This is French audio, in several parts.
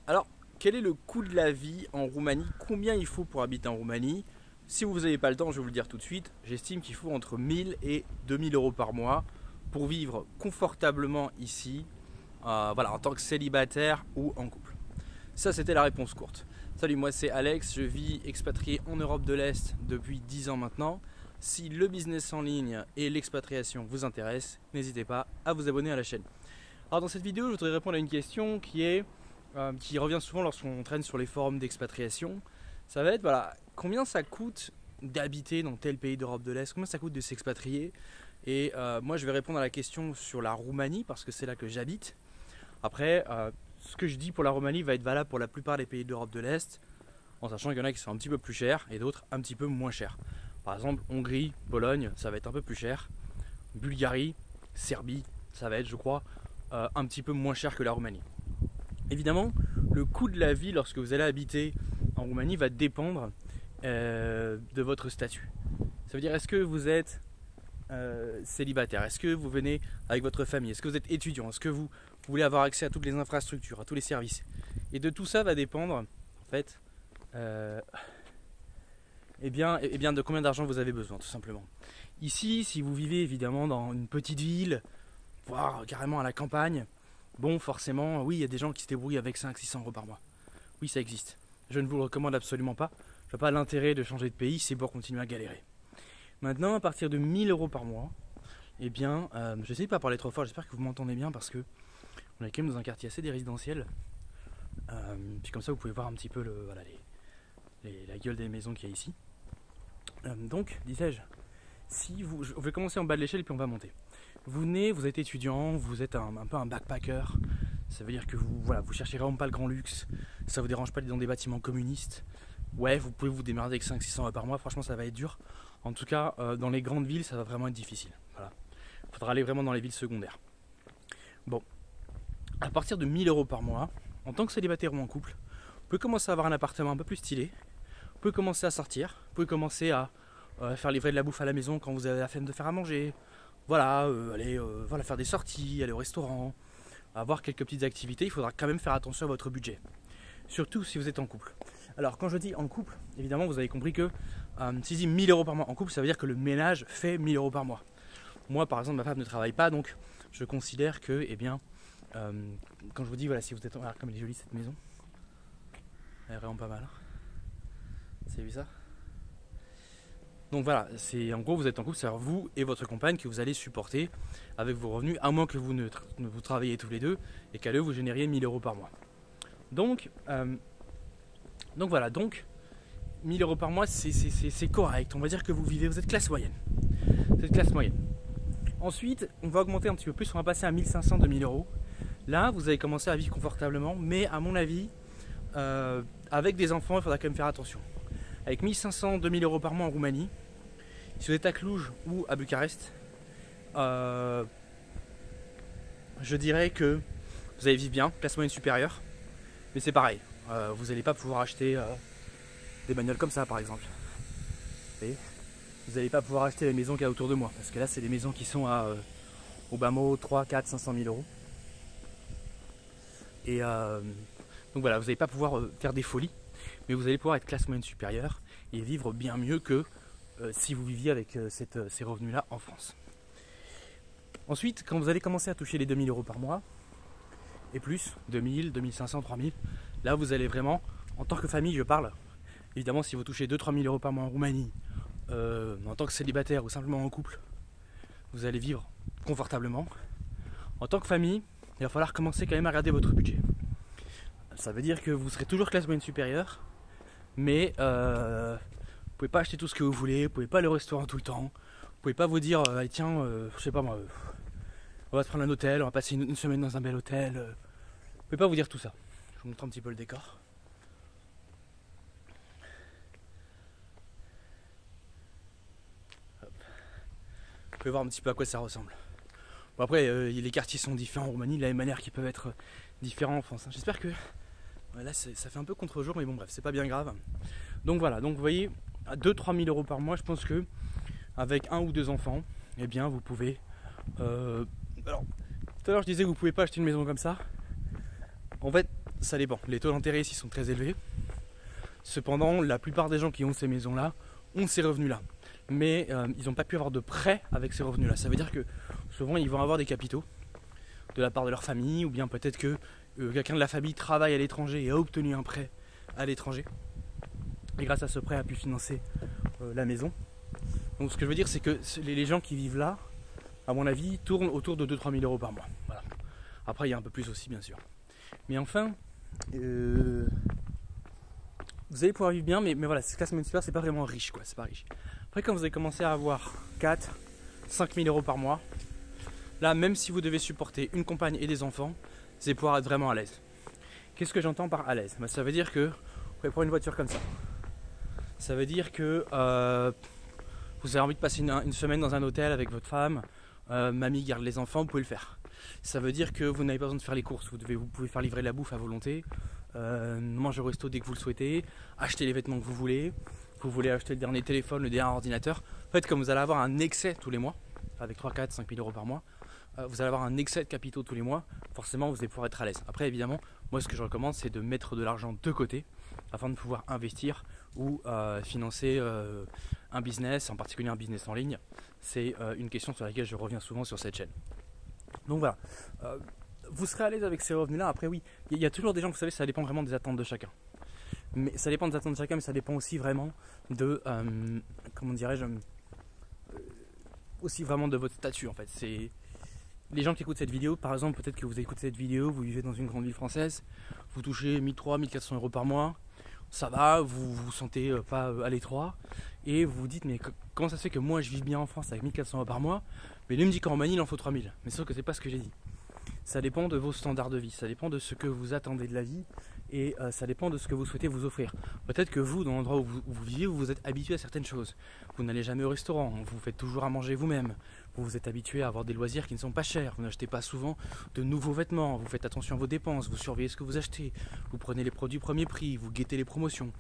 Alors, quel est le coût de la vie en Roumanie? Combien il faut pour habiter en Roumanie? Si vous n'avez pas le temps, je vais vous le dire tout de suite, j'estime qu'il faut entre 1000 et 2000 euros par mois pour vivre confortablement ici, voilà, en tant que célibataire ou en couple. Ça, c'était la réponse courte. Salut, moi c'est Alex, je vis expatrié en Europe de l'Est depuis 10 ans maintenant. Si le business en ligne et l'expatriation vous intéressent, n'hésitez pas à vous abonner à la chaîne. Alors dans cette vidéo, je voudrais répondre à une question qui revient souvent lorsqu'on traîne sur les forums d'expatriation. Ça va être, voilà, combien ça coûte d'habiter dans tel pays d'Europe de l'Est, combien ça coûte de s'expatrier. Et moi je vais répondre à la question sur la Roumanie parce que c'est là que j'habite. Après, ce que je dis pour la Roumanie va être valable pour la plupart des pays d'Europe de l'Est, en sachant qu'il y en a qui sont un petit peu plus chers et d'autres un petit peu moins chers. Par exemple, Hongrie, Pologne, ça va être un peu plus cher. Bulgarie, Serbie, ça va être, je crois, un petit peu moins cher que la Roumanie. Évidemment, le coût de la vie lorsque vous allez habiter en Roumanie va dépendre de votre statut. Ça veut dire, est-ce que vous êtes célibataire? Est-ce que vous venez avec votre famille? Est-ce que vous êtes étudiant? Est-ce que vous voulez avoir accès à toutes les infrastructures, à tous les services? Et de tout ça va dépendre, en fait, eh bien, de combien d'argent vous avez besoin, tout simplement. Ici, si vous vivez évidemment dans une petite ville, voire carrément à la campagne, bon, forcément, oui, il y a des gens qui se débrouillent avec 500-600 euros par mois. Oui, ça existe. Je ne vous le recommande absolument pas. Je vois pas l'intérêt de changer de pays, c'est pour continuer à galérer. Maintenant, à partir de 1000 euros par mois, eh bien, j'essaie de pas parler trop fort, j'espère que vous m'entendez bien parce que on est quand même dans un quartier assez résidentiel. Puis comme ça, vous pouvez voir un petit peu voilà, la gueule des maisons qu'il y a ici. Donc, disais-je, je vais commencer en bas de l'échelle et puis on va monter. Vous venez, vous êtes étudiant, vous êtes un peu un backpacker. Ça veut dire que vous cherchez vraiment pas le grand luxe. Ça vous dérange pas d'être dans des bâtiments communistes. Ouais, vous pouvez vous démerder avec 500-600 euros par mois. Franchement, ça va être dur. En tout cas, dans les grandes villes, ça va vraiment être difficile. Voilà. Il faudra aller vraiment dans les villes secondaires. Bon, à partir de 1000 euros par mois, en tant que célibataire ou en couple, vous pouvez commencer à avoir un appartement un peu plus stylé. Vous pouvez commencer à sortir. Vous pouvez commencer à faire livrer de la bouffe à la maison quand vous avez la flemme de faire à manger. Voilà, aller faire des sorties, aller au restaurant, avoir quelques petites activités. Il faudra quand même faire attention à votre budget. Surtout si vous êtes en couple. Alors quand je dis en couple, évidemment vous avez compris que si je dis 1000 euros par mois en couple, ça veut dire que le ménage fait 1000 euros par mois. Moi par exemple, ma femme ne travaille pas, donc je considère que, eh bien, quand je vous dis, voilà, si vous êtes... Alors, comme elle est jolie cette maison. Elle est vraiment pas mal. Vous avez vu ça? Donc voilà, c'est en gros vous êtes en couple, c'est vous et votre compagne que vous allez supporter avec vos revenus, à moins que vous ne vous travaillez tous les deux et qu'à eux vous génériez 1000 euros par mois. Donc voilà, 1000 euros par mois c'est correct, on va dire que vous êtes classe moyenne. Vous êtes classe moyenne. Ensuite, on va augmenter un petit peu plus, on va passer à 1500-2000 euros. Là, vous allez commencer à vivre confortablement, mais à mon avis, avec des enfants, il faudra quand même faire attention. Avec 1500-2000 euros par mois en Roumanie, si vous êtes à Cluj ou à Bucarest, je dirais que vous allez vivre bien, classe moyenne supérieure, mais c'est pareil, vous n'allez pas pouvoir acheter des bagnoles comme ça par exemple. Vous n'allez pas pouvoir acheter les maisons qu'il y a autour de moi, parce que là c'est des maisons qui sont à au bas mot 3, 4, 500 000 euros. Et donc voilà, vous n'allez pas pouvoir faire des folies, mais vous allez pouvoir être classe moyenne supérieure et vivre bien mieux que si vous viviez avec ces revenus-là en France. Ensuite, quand vous allez commencer à toucher les 2000 euros par mois, et plus, 2000, 2500, 3000, là vous allez vraiment, en tant que famille je parle, évidemment si vous touchez 2-3 000 euros par mois en Roumanie, en tant que célibataire ou simplement en couple, vous allez vivre confortablement. En tant que famille, il va falloir commencer quand même à regarder votre budget. Ça veut dire que vous serez toujours classe moyenne supérieure, mais vous pouvez pas acheter tout ce que vous voulez, vous pouvez pas aller au restaurant tout le temps, vous pouvez pas vous dire tiens, je sais pas moi, on va se prendre un hôtel, on va passer une semaine dans un bel hôtel. Vous pouvez pas vous dire tout ça. Je vous montre un petit peu le décor. Hop. Vous pouvez voir un petit peu à quoi ça ressemble. Bon après, les quartiers sont différents en Roumanie de la même manière qu'ils peuvent être différents en France. J'espère que là ça fait un peu contre-jour, mais bon bref, c'est pas bien grave. Donc voilà, donc vous voyez, à 2-3 000 euros par mois, je pense que avec 1 ou 2 enfants, eh bien vous pouvez. Alors, tout à l'heure je disais que vous pouvez pas acheter une maison comme ça. En fait, ça dépend. Les taux d'intérêt ici sont très élevés. Cependant, la plupart des gens qui ont ces maisons-là ont ces revenus-là. Mais ils n'ont pas pu avoir de prêt avec ces revenus-là. Ça veut dire que souvent, ils vont avoir des capitaux de la part de leur famille, ou bien peut-être que quelqu'un de la famille travaille à l'étranger et a obtenu un prêt à l'étranger. Et grâce à ce prêt, a pu financer la maison. Donc ce que je veux dire, c'est que les gens qui vivent là, à mon avis, tournent autour de 2-3 000 euros par mois. Voilà. Après, il y a un peu plus aussi, bien sûr. Mais enfin, vous allez pouvoir vivre bien, mais voilà, cette classe moyenne supérieure, c'est pas vraiment riche, quoi. C'est pas riche. Après, quand vous allez commencer à avoir 4-5 000 euros par mois, là, même si vous devez supporter une compagne et des enfants, vous allez pouvoir être vraiment à l'aise. Qu'est-ce que j'entends par à l'aise? Ça veut dire que vous pouvez prendre une voiture comme ça. Ça veut dire que vous avez envie de passer une semaine dans un hôtel avec votre femme, mamie garde les enfants, vous pouvez le faire. Ça veut dire que vous n'avez pas besoin de faire les courses, vous pouvez faire livrer de la bouffe à volonté, manger au resto dès que vous le souhaitez, acheter les vêtements que vous voulez acheter le dernier téléphone, le dernier ordinateur. En fait, comme vous allez avoir un excès tous les mois, avec 3, 4, 5 000 euros par mois, vous allez avoir un excès de capitaux tous les mois, forcément vous allez pouvoir être à l'aise. Après évidemment, moi ce que je recommande c'est de mettre de l'argent de côté afin de pouvoir investir ou financer un business, en particulier un business en ligne. C'est une question sur laquelle je reviens souvent sur cette chaîne. Donc voilà, vous serez à l'aise avec ces revenus là. Après oui, il y a toujours des gens, vous savez, ça dépend vraiment des attentes de chacun. Mais ça dépend des attentes de chacun, mais ça dépend aussi vraiment de, comment dirais-je, aussi vraiment de votre statut en fait. C'est les gens qui écoutent cette vidéo, par exemple, peut-être que vous écoutez cette vidéo, vous vivez dans une grande ville française, vous touchez 1300-1400 euros par mois, ça va, vous vous sentez pas à l'étroit, et vous vous dites, mais comment ça se fait que moi je vis bien en France avec 1400 euros par mois, mais lui me dit qu'en Roumanie il en faut 3000. Mais sauf que c'est pas ce que j'ai dit. Ça dépend de vos standards de vie, ça dépend de ce que vous attendez de la vie, et ça dépend de ce que vous souhaitez vous offrir. Peut-être que vous, dans l'endroit où vous vivez, vous êtes habitué à certaines choses. Vous n'allez jamais au restaurant, vous faites toujours à manger vous-même. Vous êtes habitué à avoir des loisirs qui ne sont pas chers. Vous n'achetez pas souvent de nouveaux vêtements. Vous faites attention à vos dépenses, vous surveillez ce que vous achetez. Vous prenez les produits premier prix, vous guettez les promotions.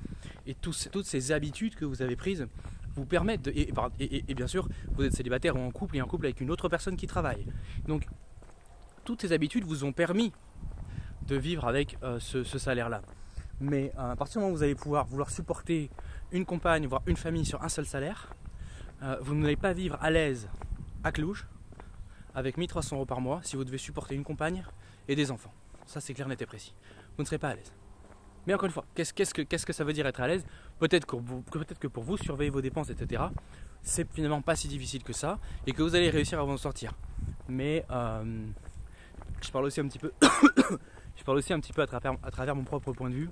Et toutes ces habitudes que vous avez prises vous permettent de... Et bien sûr, vous êtes célibataire ou en couple et en couple avec une autre personne qui travaille. Donc, toutes ces habitudes vous ont permis de vivre avec ce salaire-là. Mais à partir du moment où vous allez vouloir supporter une compagne, voire une famille sur un seul salaire, vous n'allez pas vivre à l'aise à Cluj avec 1300 euros par mois si vous devez supporter une compagne et des enfants. Ça c'est clair, net et précis. Vous ne serez pas à l'aise. Mais encore une fois, qu'est-ce que ça veut dire être à l'aise? Peut-être que pour vous, surveiller vos dépenses, etc., c'est finalement pas si difficile que ça et que vous allez réussir à vous en sortir. Mais je parle aussi un petit peu à travers mon propre point de vue.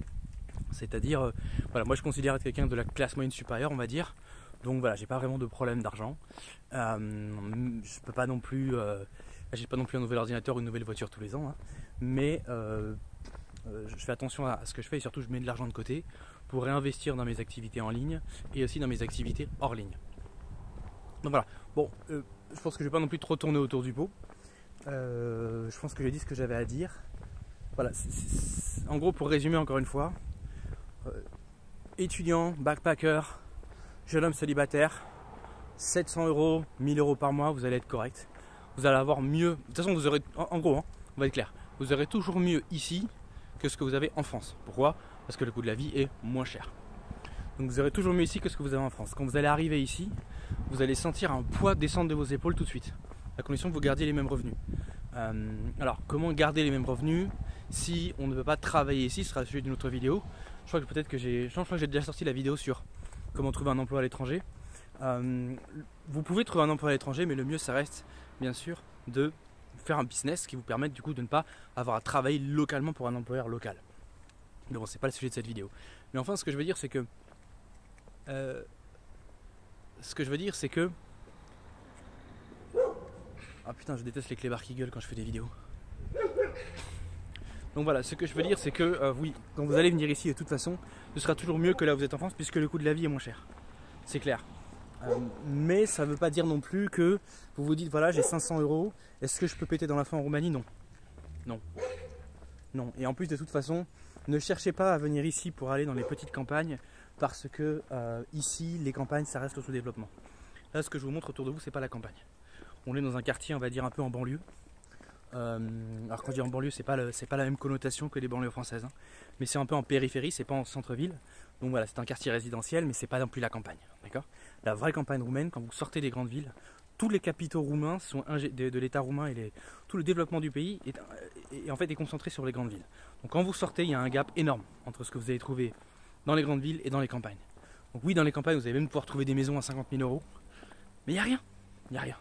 C'est-à-dire, voilà, moi je considère être quelqu'un de la classe moyenne supérieure, on va dire. Donc voilà, j'ai pas vraiment de problème d'argent. Je peux pas non plus, j'ai pas non plus un nouvel ordinateur ou une nouvelle voiture tous les ans. Hein. Mais je fais attention à ce que je fais et surtout je mets de l'argent de côté pour réinvestir dans mes activités en ligne et aussi dans mes activités hors ligne. Donc voilà, bon, je pense que je vais pas non plus trop tourner autour du pot. Je pense que j'ai dit ce que j'avais à dire. Voilà, en gros pour résumer encore une fois, étudiant, backpacker, jeune homme célibataire, 700 euros, 1000 euros par mois, vous allez être correct. Vous allez avoir mieux, de toute façon vous aurez, en gros, hein, on va être clair, vous aurez toujours mieux ici que ce que vous avez en France. Pourquoi? Parce que le coût de la vie est moins cher. Donc vous aurez toujours mieux ici que ce que vous avez en France. Quand vous allez arriver ici, vous allez sentir un poids descendre de vos épaules tout de suite, à condition que vous gardiez les mêmes revenus. Alors comment garder les mêmes revenus si on ne veut pas travailler ici? Ce sera le sujet d'une autre vidéo. Je crois que j'ai déjà sorti la vidéo sur comment trouver un emploi à l'étranger. Vous pouvez trouver un emploi à l'étranger, mais le mieux ça reste bien sûr de faire un business qui vous permette du coup de ne pas avoir à travailler localement pour un employeur local. Mais bon, c'est pas le sujet de cette vidéo. Mais enfin, ce que je veux dire c'est que ah putain, je déteste les clébards qui gueulent quand je fais des vidéos. Donc voilà, ce que je veux dire c'est que oui, quand vous allez venir ici de toute façon, ce sera toujours mieux que là où vous êtes en France puisque le coût de la vie est moins cher. C'est clair. Mais ça ne veut pas dire non plus que vous vous dites voilà j'ai 500 euros, est-ce que je peux péter dans la fin en Roumanie? Non. Non. Non. Et en plus de toute façon, ne cherchez pas à venir ici pour aller dans les petites campagnes parce que ici les campagnes ça reste au sous-développement. Là ce que je vous montre autour de vous c'est pas la campagne. On est dans un quartier on va dire un peu en banlieue. Alors quand je dis en banlieue, c'est pas la même connotation que les banlieues françaises, hein. Mais c'est un peu en périphérie, c'est pas en centre-ville. Donc voilà, c'est un quartier résidentiel, mais c'est pas non plus la campagne, d'accord. La vraie campagne roumaine, quand vous sortez des grandes villes, tous les capitaux roumains sont de l'État roumain et tout le développement du pays en fait est concentré sur les grandes villes. Donc quand vous sortez, il y a un gap énorme entre ce que vous allez trouver dans les grandes villes et dans les campagnes. Donc oui, dans les campagnes, vous allez même pouvoir trouver des maisons à 50 000 euros, mais il n'y a rien, il n'y a rien.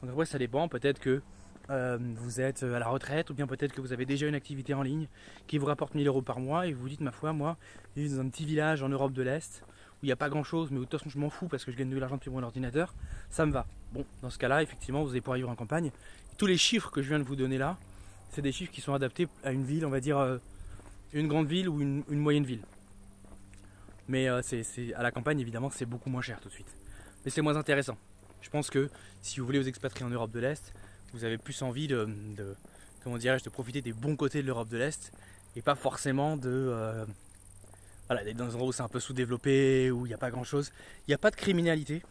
Donc après, ça dépend, peut-être que vous êtes à la retraite, ou bien peut-être que vous avez déjà une activité en ligne qui vous rapporte 1000 euros par mois et vous vous dites, ma foi, moi, je vis dans un petit village en Europe de l'Est où il n'y a pas grand chose, mais où de toute façon je m'en fous parce que je gagne de l'argent depuis mon ordinateur, ça me va. Bon, dans ce cas-là, effectivement, vous allez pouvoir vivre en campagne. Tous les chiffres que je viens de vous donner là, c'est des chiffres qui sont adaptés à une ville, on va dire une grande ville ou une moyenne ville. Mais à la campagne, évidemment, c'est beaucoup moins cher tout de suite. Mais c'est moins intéressant. Je pense que si vous voulez vous expatrier en Europe de l'Est, vous avez plus envie de profiter des bons côtés de l'Europe de l'Est et pas forcément d'être dans un endroit où c'est un peu sous-développé, où il n'y a pas grand-chose. Il n'y a pas de criminalité,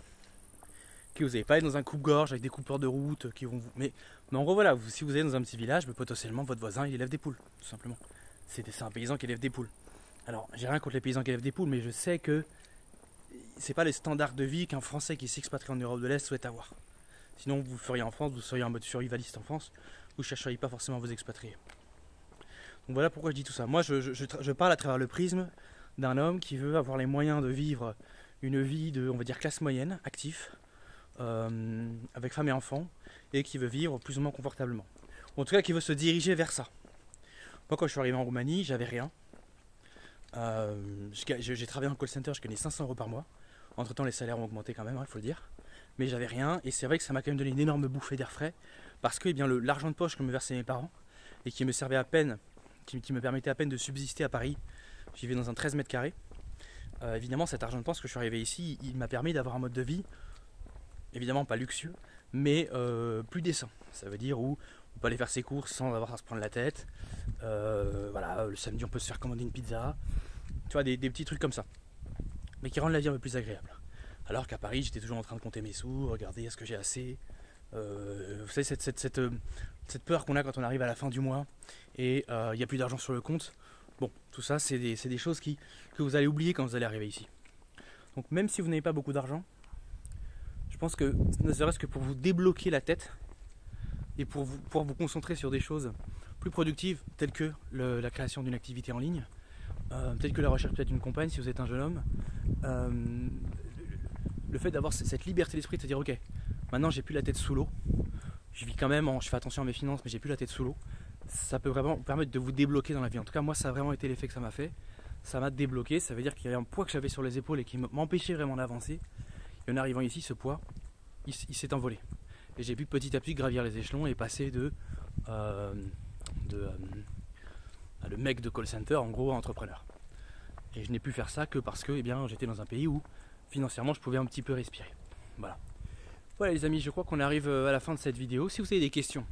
que vous n'allez pas être dans un coupe-gorge avec des coupeurs de route qui vont vous... Mais en gros, voilà, si vous allez dans un petit village, potentiellement votre voisin il élève des poules, tout simplement. C'est un paysan qui élève des poules. Alors, j'ai rien contre les paysans qui élèvent des poules, mais je sais que c'est pas les standards de vie qu'un Français qui s'expatrie en Europe de l'Est souhaite avoir. Sinon, vous le feriez en France, vous seriez en mode survivaliste en France, vous ne chercheriez pas forcément à vous expatrier. Donc voilà pourquoi je dis tout ça. Moi, je parle à travers le prisme d'un homme qui veut avoir les moyens de vivre une vie de, on va dire, classe moyenne, actif, avec femme et enfants, et qui veut vivre plus ou moins confortablement. Ou en tout cas, qui veut se diriger vers ça. Moi, quand je suis arrivé en Roumanie, j'avais rien. J'ai travaillé en call center, je gagnais 500 euros par mois. Entre temps, les salaires ont augmenté quand même, il faut le dire. Mais j'avais rien, et c'est vrai que ça m'a quand même donné une énorme bouffée d'air frais, parce que l'argent de poche que me versaient mes parents, et qui me servait à peine, qui me permettait à peine de subsister à Paris, j'y vivais dans un 13 mètres carrés. Évidemment, cet argent de poche que je suis arrivé ici, il m'a permis d'avoir un mode de vie, évidemment pas luxueux, mais plus décent. Ça veut dire où on peut aller faire ses courses sans avoir à se prendre la tête. Voilà, le samedi on peut se faire commander une pizza, tu vois, des petits trucs comme ça, mais qui rendent la vie un peu plus agréable. Alors qu'à Paris, j'étais toujours en train de compter mes sous, regarder est-ce que j'ai assez. Vous savez, cette peur qu'on a quand on arrive à la fin du mois et il n'y a plus d'argent sur le compte. Bon, tout ça, c'est des choses que vous allez oublier quand vous allez arriver ici. Donc même si vous n'avez pas beaucoup d'argent, je pense que ne serait-ce que pour vous débloquer la tête et pour pouvoir vous concentrer sur des choses plus productives, telles que la création d'une activité en ligne, telles que la recherche peut-être d'une compagne si vous êtes un jeune homme, le fait d'avoir cette liberté d'esprit de se dire ok, maintenant j'ai plus la tête sous l'eau, je vis quand même, je fais attention à mes finances, mais j'ai plus la tête sous l'eau, ça peut vraiment vous permettre de vous débloquer dans la vie. En tout cas, moi, ça a vraiment été l'effet que ça m'a fait. Ça m'a débloqué, ça veut dire qu'il y avait un poids que j'avais sur les épaules et qui m'empêchait vraiment d'avancer. Et en arrivant ici, ce poids, il s'est envolé. Et j'ai pu petit à petit gravir les échelons et passer le mec de call center, en gros, à entrepreneur. Et je n'ai pu faire ça que parce que j'étais dans un pays où financièrement je pouvais un petit peu respirer. Voilà. Voilà les amis, je crois qu'on arrive à la fin de cette vidéo. Si vous avez des questions,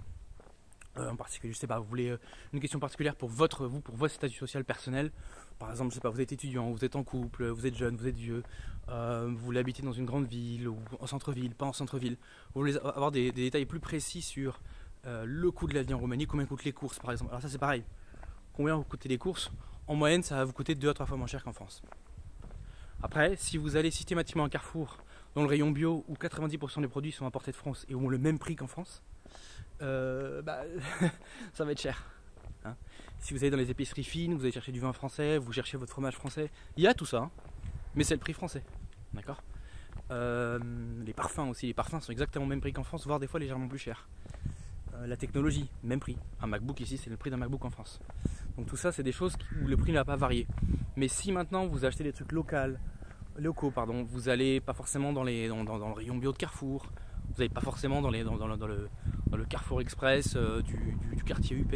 en particulier, je sais pas, vous voulez une question particulière pour votre statut social personnel, par exemple, je sais pas, vous êtes étudiant, vous êtes en couple, vous êtes jeune, vous êtes vieux, vous voulez habiter dans une grande ville ou en centre-ville, pas en centre-ville, vous voulez avoir des détails plus précis sur le coût de la vie en Roumanie, combien coûtent les courses par exemple. Alors ça c'est pareil, combien vous coûtez les courses, en moyenne ça va vous coûter 2 à 3 fois moins cher qu'en France. Après, si vous allez systématiquement à Carrefour, dans le rayon bio, où 90% des produits sont importés de France et ont le même prix qu'en France, ça va être cher. Hein. Si vous allez dans les épiceries fines, vous allez chercher du vin français, vous cherchez votre fromage français, il y a tout ça, hein, mais c'est le prix français. D'accord. Les parfums aussi, les parfums sont exactement le même prix qu'en France, voire des fois légèrement plus cher. La technologie, même prix. Un MacBook ici, c'est le prix d'un MacBook en France. Donc tout ça, c'est des choses où le prix n'a pas varié. Mais si maintenant vous achetez des trucs locaux, vous allez pas forcément dans le rayon bio de Carrefour, vous n'allez pas forcément dans le Carrefour Express du quartier UP,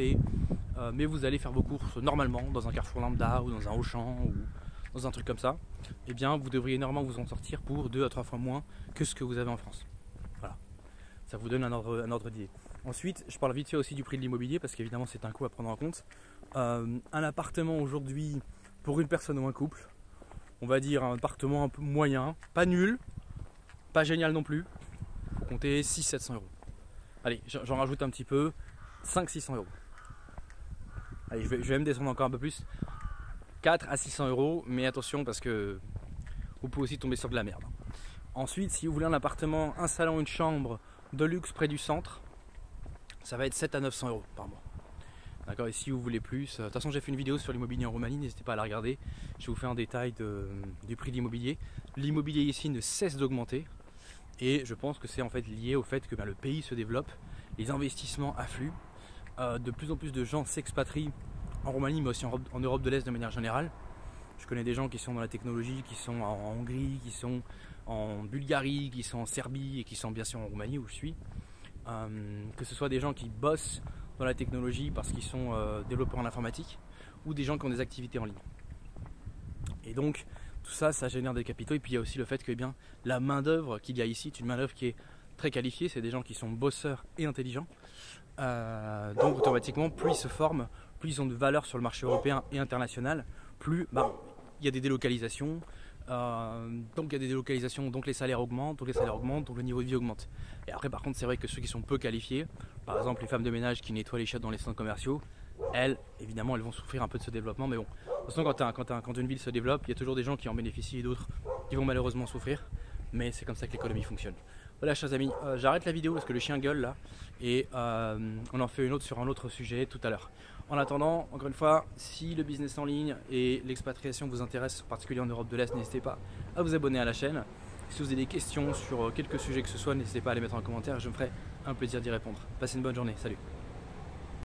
mais vous allez faire vos courses normalement dans un Carrefour lambda ou dans un Auchan ou dans un truc comme ça, eh bien vous devriez normalement vous en sortir pour 2 à 3 fois moins que ce que vous avez en France. Voilà, ça vous donne un ordre d'idée. Ensuite, je parle vite fait aussi du prix de l'immobilier parce qu'évidemment c'est un coût à prendre en compte. Un appartement aujourd'hui pour une personne ou un couple, on va dire un appartement un peu moyen, pas nul, pas génial non plus, faut compter 600-700 euros. Allez, j'en rajoute un petit peu, 500-600 euros. Allez, je vais même descendre encore un peu plus. 4 à 600 euros, mais attention parce que vous pouvez aussi tomber sur de la merde. Ensuite, si vous voulez un appartement, un salon, une chambre de luxe près du centre, ça va être 7 à 900 euros par mois. D'accord, et si vous voulez plus, de toute façon j'ai fait une vidéo sur l'immobilier en Roumanie, n'hésitez pas à la regarder. Je vous fais un détail du prix de l'immobilier. L'immobilier ici ne cesse d'augmenter et je pense que c'est en fait lié au fait que le pays se développe, les investissements affluent, de plus en plus de gens s'expatrient en Roumanie mais aussi en Europe de l'Est de manière générale. Je connais des gens qui sont dans la technologie, qui sont en Hongrie, qui sont en Bulgarie, qui sont en Serbie et qui sont bien sûr en Roumanie où je suis. Que ce soit des gens qui bossent dans la technologie parce qu'ils sont développeurs en informatique ou des gens qui ont des activités en ligne. Et donc tout ça, ça génère des capitaux. Et puis il y a aussi le fait que la main d'œuvre qu'il y a ici est une main d'œuvre qui est très qualifiée. C'est des gens qui sont bosseurs et intelligents. Donc automatiquement, plus ils se forment, plus ils ont de valeur sur le marché européen et international, plus il y a des délocalisations. Donc il y a des délocalisations, donc les salaires augmentent, donc le niveau de vie augmente. Et après par contre c'est vrai que ceux qui sont peu qualifiés, par exemple les femmes de ménage qui nettoient les chiottes dans les centres commerciaux, elles, évidemment elles vont souffrir un peu de ce développement, mais bon, de toute façon quand une ville se développe, il y a toujours des gens qui en bénéficient et d'autres qui vont malheureusement souffrir, mais c'est comme ça que l'économie fonctionne. Voilà chers amis, j'arrête la vidéo parce que le chien gueule là, et on en fait une autre sur un autre sujet tout à l'heure. En attendant, encore une fois, si le business en ligne et l'expatriation vous intéressent, en particulier en Europe de l'Est, n'hésitez pas à vous abonner à la chaîne. Si vous avez des questions sur quelques sujets que ce soit, n'hésitez pas à les mettre en commentaire et je me ferai un plaisir d'y répondre. Passez une bonne journée, salut.